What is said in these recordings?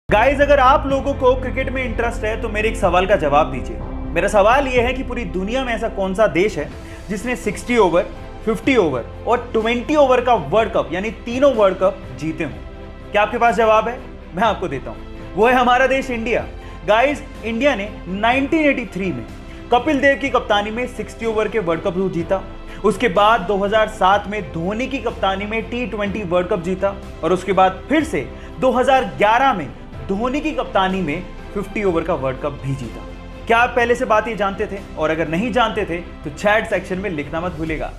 Guys, अगर आप लोगों को क्रिकेट में इंटरेस्ट है तो मेरे एक सवाल का जवाब दीजिए। मेरा सवाल यह है कि पूरी दुनिया में ऐसा कौन सा देश है जिसने 60 ओवर, 50 ओवर और 20 ओवर का वर्ल्ड कप यानी तीनों वर्ल्ड कप जीते हों? क्या आपके पास जवाब है? मैं आपको देता हूं। वो है हमारा देश इंडिया। गाइस, इंडिया ने 1983 में कपिल देव की कप्तानी में 60 ओवर के वर्ल्ड कप जीता। उसके बाद 2007 में धोनी की कप्तानी में T20 वर्ल्ड कप जीता और उसके बाद फिर से 2011 में धोनी की कप्तानी में 50 ओवर का वर्ल्ड कप भी जीता। क्या आप पहले से बात ये जानते थे? और अगर नहीं जानते थे तो चैट सेक्शन में लिखना मत भूलिएगा।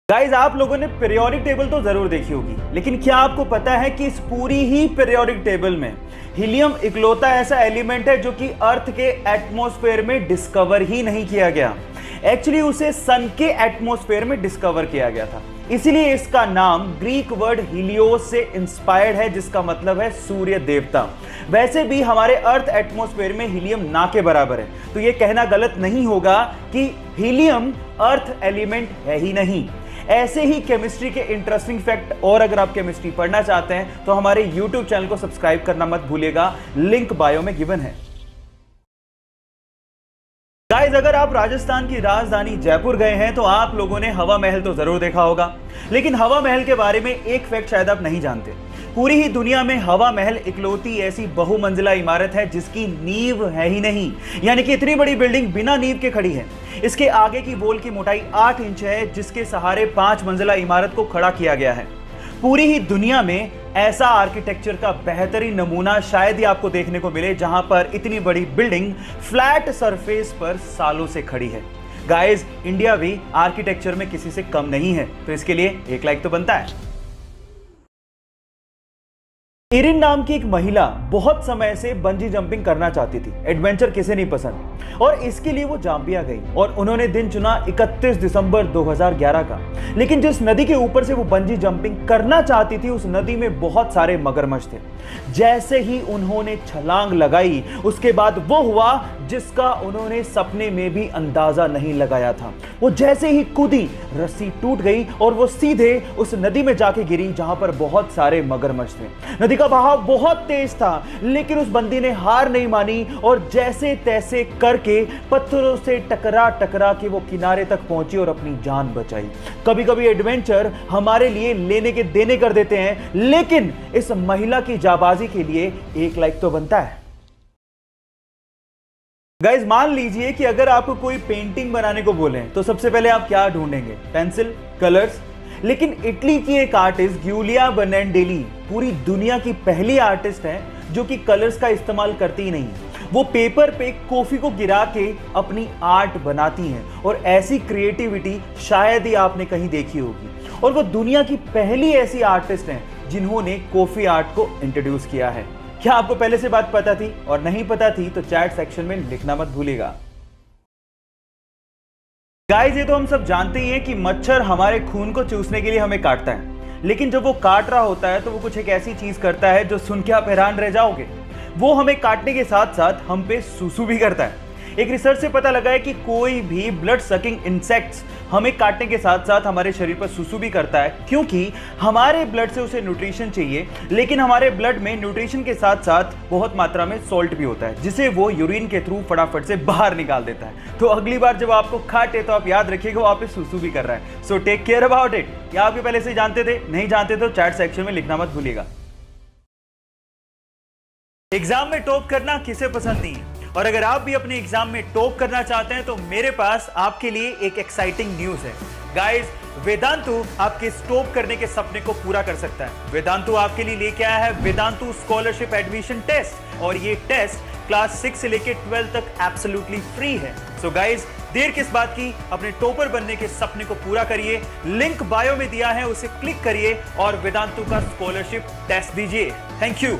गाइस, आप लोगों ने पीरियोडिक टेबल तो जरूर देखी होगी, लेकिन क्या आपको पता है कि इस पूरी ही पीरियोडिक टेबल में हीलियम इकलौता ऐसा एलिमेंट है जो कि अर्थ के एटमॉस्फेयर में डिस्कवर ही नहीं किया गया। एक्चुअली उसे सन के एटमॉस्फेयर में डिस्कवर किया गया था, इसीलिए इसका नाम ग्रीक वर्ड हीलियोस से इंस्पायर्ड है, जिसका मतलब है सूर्य देवता। वैसे भी हमारे अर्थ एटमॉस्फेयर में हीलियम ना के बराबर है, तो यह कहना गलत नहीं होगा कि हीलियम अर्थ एलिमेंट है ही नहीं। ऐसे ही केमिस्ट्री के इंटरेस्टिंग फैक्ट और अगर आप केमिस्ट्री पढ़ना चाहते हैं तो हमारे YouTube चैनल को सब्सक्राइब करना मत भूलिएगा, लिंक बायो में गिवन है। गाइस, अगर आप राजस्थान की राजधानी जयपुर गए हैं तो आप लोगों ने हवा महल तो जरूर देखा होगा, लेकिन हवा महल के बारे में एक फैक्ट शायद आप नहीं जानते। पूरी ही दुनिया में हवा महल इकलौती ऐसी बहुमंजिला इमारत है जिसकी नींव है ही नहीं, यानी कि इतनी बड़ी बिल्डिंग बिना नींव के खड़ी है। इसके आगे की वॉल की मोटाई 8 इंच है, जिसके सहारे 5 मंजिला इमारत को खड़ा किया गया है। पूरी ही दुनिया में ऐसा आर्किटेक्चर का बेहतरीन नमूना शायद ही आपको देखने को मिले जहां पर इतनी बड़ी बिल्डिंग फ्लैट सरफेस पर सालों से खड़ी है। गाइस, इंडिया भी आर्किटेक्चर में किसी से कम नहीं है, तो इसके लिए एक लाइक तो बनता है। इरिन नाम की एक महिला बहुत समय से बंजी जंपिंग करना चाहती थी। एडवेंचर किसे नहीं पसंद, और इसके लिए वो जाम्बिया गई और उन्होंने दिन चुना 31 दिसंबर 2011 का। लेकिन जिस नदी के ऊपर से वो बंजी जंपिंग करना चाहती थी उस नदी में बहुत सारे मगरमच्छ थे। जैसे ही उन्होंने छलांग लगाई उसके बाद वो हुआ जिसका उन्होंने सपने में भी अंदाजा नहीं लगाया था। वो जैसे ही कूदी, रस्सी टूट गई और वो सीधे उस नदी में जाके गिरी जहां पर बहुत सारे मगरमच्छ थे। नदी का बहाव बहुत तेज था, लेकिन उस बंदी ने हार नहीं मानी और जैसे तैसे करके पत्थरों से टकरा टकरा के वो किनारे तक पहुंची और अपनी जान बचाई। कभी कभी एडवेंचर हमारे लिए लेने के देने कर देते हैं, लेकिन इस महिला की जाबाजी के लिए एक लाइक तो बनता है। गाइस, मान लीजिए कि अगर आपको कोई पेंटिंग बनाने को बोले तो सबसे पहले आप क्या ढूंढेंगे? Pencil, colours. लेकिन इटली की एक आर्टिस्ट गिउलिया बनाडेली पूरी दुनिया की पहली आर्टिस्ट है जो कि कलर्स का इस्तेमाल करती ही नहीं है। वो पेपर पे कॉफी को गिरा के अपनी आर्ट बनाती हैं और ऐसी क्रिएटिविटी शायद ही आपने कहीं देखी होगी। और वो दुनिया की पहली ऐसी आर्टिस्ट हैं जिन्होंने कॉफी आर्ट को इंट्रोड्यूस किया है। क्या आपको पहले से बात पता थी? और नहीं पता थी तो चैट सेक्शन में लिखना मत भूलिएगा। गाइस, ये तो हम सब जानते ही हैं कि मच्छर हमारे खून को चूसने के लिए हमें काटता है, लेकिन जब वो काट रहा होता है तो वो कुछ एक ऐसी चीज करता है जो सुन के आप हैरान रह जाओगे। वो हमें काटने के साथ साथ हम पे सूसू भी करता है। एक रिसर्च से पता लगा है कि कोई भी ब्लड सकिंग इंसेक्ट्स हमें काटने के साथ साथ हमारे शरीर पर सूसू भी करता है, क्योंकि हमारे ब्लड से उसे न्यूट्रिशन चाहिए, लेकिन हमारे ब्लड में न्यूट्रिशन के साथ साथ बहुत मात्रा में सॉल्ट भी होता है, जिसे वो यूरिन के थ्रू फटाफट से बाहर निकाल देता है। तो अगली बार जब आपको काटे तो आप याद रखिएगा वो आप पे सूसू भी कर रहा है। So take care about it. या आप पहले से जानते थे? नहीं जानते तो चैट सेक्शन में लिखना मत भूलिएगा। एग्जाम में टॉप करना किसे पसंद नहीं है? और अगर आप भी अपने एग्जाम में टॉप करना चाहते हैं तो मेरे पास आपके लिए एक एक्साइटिंग न्यूज है। गाइस, वेदांतु आपके टॉप करने के सपने को पूरा कर सकता है। वेदांतु आपके लिए लेके आया है वेदांतु स्कॉलरशिप एडमिशन टेस्ट, और ये टेस्ट क्लास 6 से लेके 12 तक एब्सोल्युटली फ्री है। सो गाइस, देर किस बात की, अपने टॉपर बनने के सपने को पूरा करिए। लिंक बायो में दिया है, उसे क्लिक करिए और वेदांतु का स्कॉलरशिप टेस्ट दीजिए। Thank you.